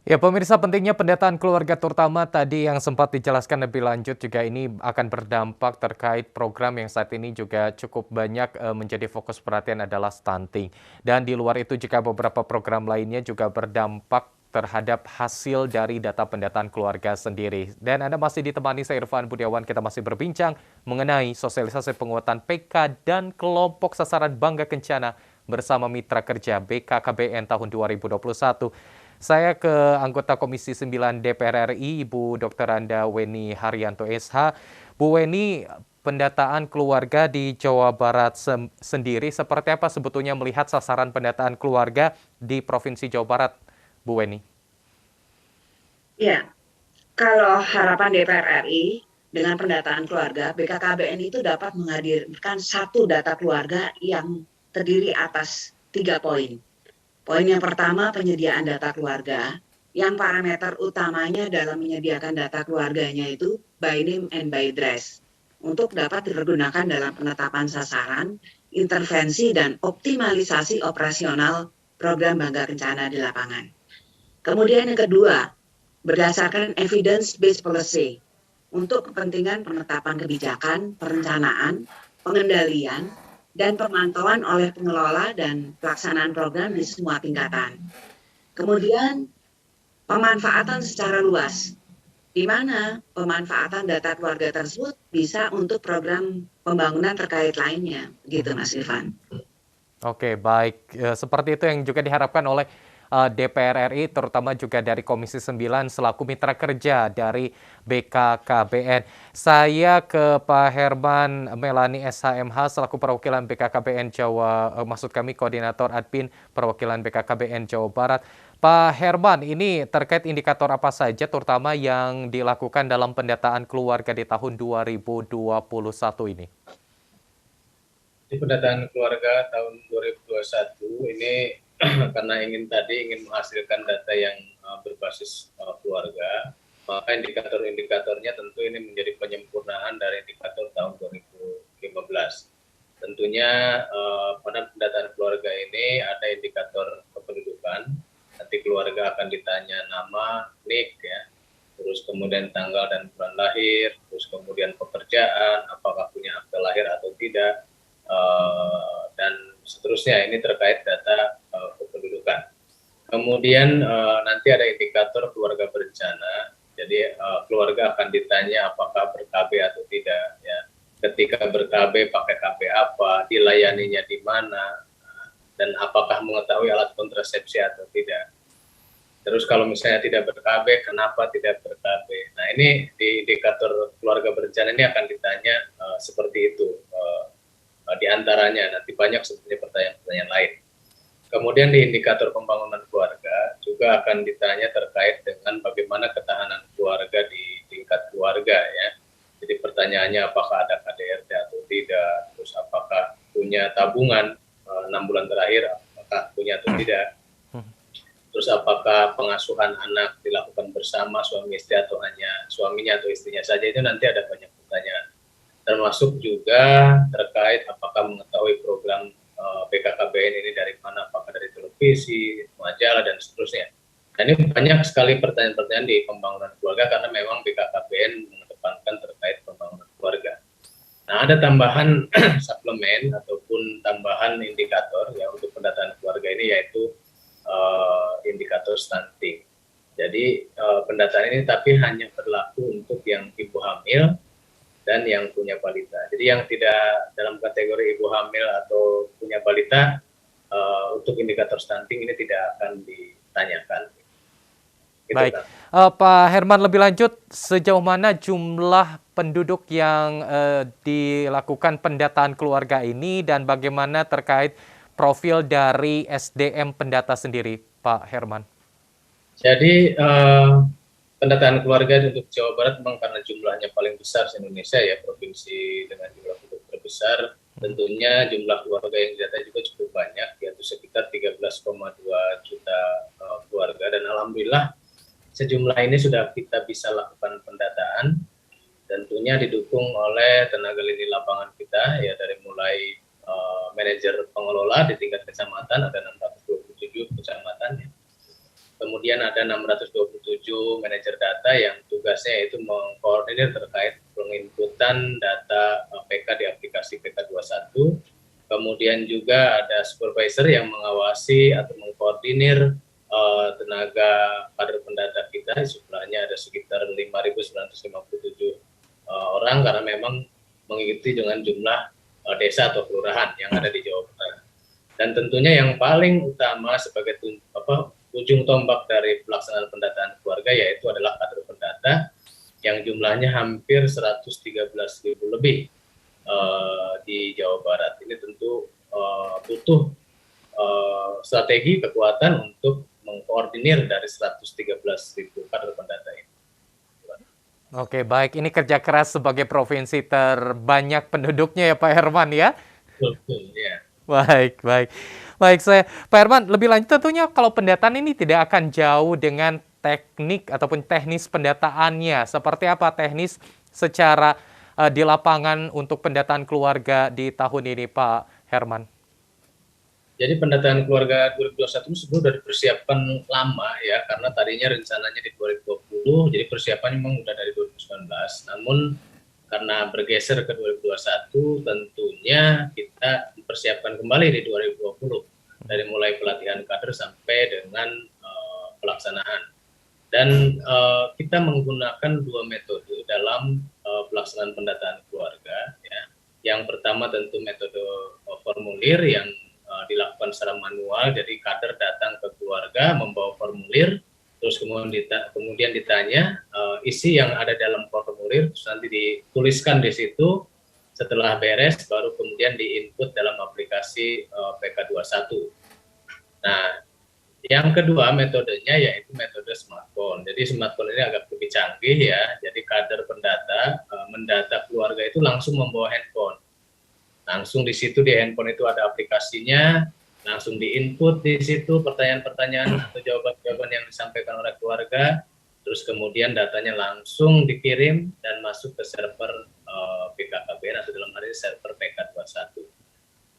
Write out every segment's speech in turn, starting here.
Ya, pemirsa, pentingnya pendataan keluarga terutama tadi yang sempat dijelaskan lebih lanjut juga ini akan berdampak terkait program yang saat ini juga cukup banyak menjadi fokus perhatian adalah stunting. Dan di luar itu juga beberapa program lainnya juga berdampak terhadap hasil dari data pendataan keluarga sendiri. Dan Anda masih ditemani saya Irfan Budiawan, kita masih berbincang mengenai sosialisasi penguatan PK dan kelompok sasaran Bangga Kencana bersama Mitra Kerja BKKBN tahun 2021. Saya ke anggota Komisi 9 DPR RI, Ibu Dr. Anda Weni Haryanto SH. Bu Weni, pendataan keluarga di Jawa Barat sendiri seperti apa sebetulnya melihat sasaran pendataan keluarga di Provinsi Jawa Barat, Bu Weni? Ya, kalau harapan DPR RI dengan pendataan keluarga, BKKBN itu dapat menghadirkan satu data keluarga yang terdiri atas 3 poin. Poin yang pertama, penyediaan data keluarga, yang parameter utamanya dalam menyediakan data keluarganya itu by name and by address, untuk dapat dipergunakan dalam penetapan sasaran, intervensi, dan optimalisasi operasional program Bangga Kencana di lapangan. Kemudian yang kedua, berdasarkan evidence-based policy untuk kepentingan penetapan kebijakan, perencanaan, pengendalian, dan pemantauan oleh pengelola dan pelaksanaan program di semua tingkatan. Kemudian pemanfaatan secara luas, di mana pemanfaatan data keluarga tersebut bisa untuk program pembangunan terkait lainnya, gitu Mas Irfan. Oke, baik. Seperti itu yang juga diharapkan oleh DPR RI, terutama juga dari Komisi 9 selaku mitra kerja dari BKKBN. Saya ke Pak Herman Melani SHMH selaku perwakilan BKKBN Jawa, maksud kami Koordinator Admin perwakilan BKKBN Jawa Barat. Pak Herman, ini terkait indikator apa saja terutama yang dilakukan dalam pendataan keluarga di tahun 2021 ini? Di pendataan keluarga tahun 2021 ini karena ingin menghasilkan data yang berbasis keluarga, maka indikator-indikatornya tentu ini menjadi penyempurnaan dari indikator tahun 2015. Tentunya pada pendataan keluarga ini ada indikator kependudukan, nanti keluarga akan ditanya nama, NIK ya, terus kemudian tanggal dan bulan lahir, terus kemudian pekerjaan, apakah punya akte lahir atau tidak, dan seterusnya. Ini terkait data kependudukan. Kemudian nanti ada indikator keluarga berencana. Jadi keluarga akan ditanya apakah ber-KB atau tidak. Ya. Ketika ber-KB pakai KB apa, dilayaninya di mana, dan apakah mengetahui alat kontrasepsi atau tidak. Terus kalau misalnya tidak ber-KB, kenapa tidak ber-KB? Nah ini di indikator keluarga berencana ini akan ditanya seperti itu. Di antaranya nanti banyak sebenarnya pertanyaan-pertanyaan lain. Kemudian di indikator pembangunan keluarga juga akan ditanya terkait dengan bagaimana ketahanan keluarga di tingkat keluarga ya. Jadi pertanyaannya apakah ada KDRT atau tidak, terus apakah punya tabungan 6 bulan terakhir, apakah punya atau tidak, terus apakah pengasuhan anak dilakukan bersama suami istri atau hanya suaminya atau istrinya saja, itu nanti ada banyak pertanyaan. Termasuk juga terkait apakah mengetahui program BKKBN ini dari mana, apakah dari televisi, majalah, dan seterusnya. Nah, ini banyak sekali pertanyaan-pertanyaan di pembangunan keluarga karena memang BKKBN mengedepankan terkait pembangunan keluarga. Nah, ada tambahan suplemen ataupun tambahan indikator ya untuk pendataan keluarga ini, yaitu indikator stunting. Jadi pendataan ini tapi hanya berlaku untuk yang ibu hamil dan yang punya balita. Jadi yang tidak dalam kategori ibu hamil atau punya balita, untuk indikator stunting ini tidak akan ditanyakan. Gitu Baik, kan. Pak Herman, lebih lanjut sejauh mana jumlah penduduk yang dilakukan pendataan keluarga ini dan bagaimana terkait profil dari SDM pendata sendiri, Pak Herman? Jadi pendataan keluarga untuk Jawa Barat memang karena jumlahnya paling besar di Indonesia ya, provinsi dengan jumlah penduduk terbesar, tentunya jumlah keluarga yang didata juga cukup banyak, yaitu sekitar 13,2 juta keluarga, dan alhamdulillah sejumlah ini sudah kita bisa lakukan pendataan, tentunya didukung oleh tenaga lini lapangan kita ya, dari mulai manajer pengelola di tingkat kecamatan ada 627 kecamatan ya. kemudian ada 627 manajer data yang tugasnya itu mengkoordinir terkait penginputan data PK di aplikasi PK21. Kemudian juga ada supervisor yang mengawasi atau mengkoordinir tenaga kader pendata kita, jumlahnya ada sekitar 5.957 orang karena memang mengikuti dengan jumlah desa atau kelurahan yang ada di Jawa Barat. Dan tentunya yang paling utama sebagai ujung tombak dari pelaksanaan pendataan keluarga yaitu adalah kader pendata yang jumlahnya hampir 113.000 lebih di Jawa Barat. Ini tentu butuh strategi kekuatan untuk mengkoordinir dari 113.000 kader pendata ini. Oke, baik. Ini kerja keras sebagai provinsi terbanyak penduduknya ya Pak Herman ya? Betul, ya. Baik, baik. Baik, Pak Herman, lebih lanjut tentunya kalau pendataan ini tidak akan jauh dengan teknik ataupun teknis pendataannya. Seperti apa teknis secara di lapangan untuk pendataan keluarga di tahun ini, Pak Herman? Jadi pendataan keluarga 2021 itu sebenarnya sudah dipersiapkan lama ya, karena tadinya rencananya di 2020, jadi persiapan memang sudah dari 2019. Namun karena bergeser ke 2021, tentunya kita mempersiapkan kembali di 2020, dari mulai pelatihan kader sampai dengan pelaksanaan. Dan kita menggunakan dua metode dalam pelaksanaan pendataan keluarga. Ya. Yang pertama tentu metode formulir yang dilakukan secara manual, jadi kader datang ke keluarga membawa formulir, terus kemudian ditanya isi yang ada dalam formulir, terus nanti dituliskan di situ. Setelah beres, baru kemudian diinput dalam aplikasi PK21. Nah, yang kedua metodenya yaitu metode smartphone. Jadi smartphone ini agak lebih canggih ya. Jadi kader pendata mendata keluarga itu langsung membawa handphone. Langsung di situ di handphone itu ada aplikasinya, langsung diinput di situ pertanyaan-pertanyaan atau jawaban-jawaban yang disampaikan oleh keluarga, terus kemudian datanya langsung dikirim dan masuk ke server BKKBN atau dalam hal ini server PK21.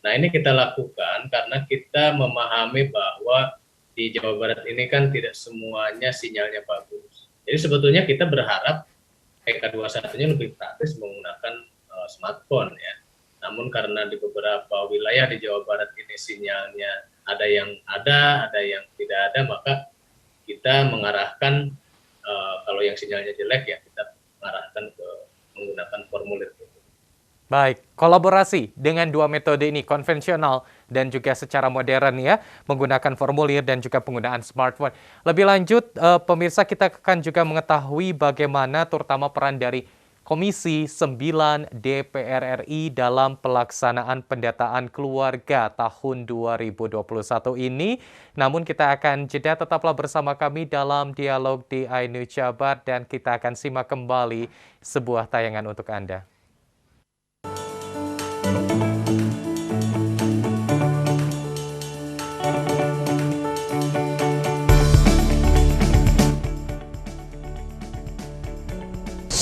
Nah ini kita lakukan karena kita memahami bahwa di Jawa Barat ini kan tidak semuanya sinyalnya bagus. Jadi sebetulnya kita berharap PK21-nya lebih praktis menggunakan smartphone ya. Namun karena di beberapa wilayah di Jawa Barat ini sinyalnya ada yang tidak ada, maka kita mengarahkan kalau yang sinyalnya jelek ya kita mengarahkan ke menggunakan formulir. Baik, kolaborasi dengan dua metode ini, konvensional dan juga secara modern ya, menggunakan formulir dan juga penggunaan smartphone. Lebih lanjut, pemirsa kita akan juga mengetahui bagaimana terutama peran dari Komisi 9 DPR RI dalam pelaksanaan pendataan keluarga tahun 2021 ini. Namun kita akan jeda, tetaplah bersama kami dalam dialog di iNews Jabar dan kita akan simak kembali sebuah tayangan untuk Anda.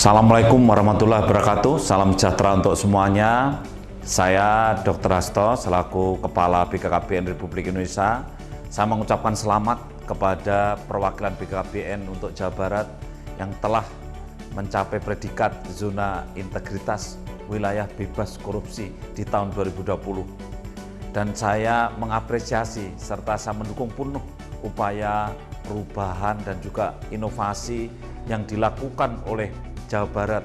Assalamualaikum warahmatullahi wabarakatuh. Salam sejahtera untuk semuanya. Saya Dr. Hasto selaku Kepala BKKBN Republik Indonesia. Saya mengucapkan selamat kepada perwakilan BKKBN untuk Jawa Barat yang telah mencapai predikat zona integritas wilayah bebas korupsi di tahun 2020. Dan saya mengapresiasi serta saya mendukung penuh upaya perubahan dan juga inovasi yang dilakukan oleh Jawa Barat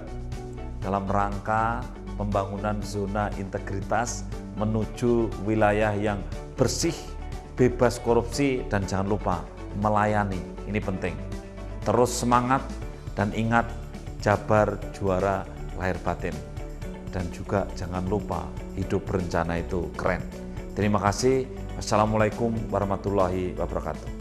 dalam rangka pembangunan zona integritas menuju wilayah yang bersih, bebas korupsi, dan jangan lupa melayani. Ini penting. Terus semangat dan ingat Jabar juara lahir batin. Dan juga jangan lupa hidup berencana itu keren. Terima kasih. Wassalamualaikum warahmatullahi wabarakatuh.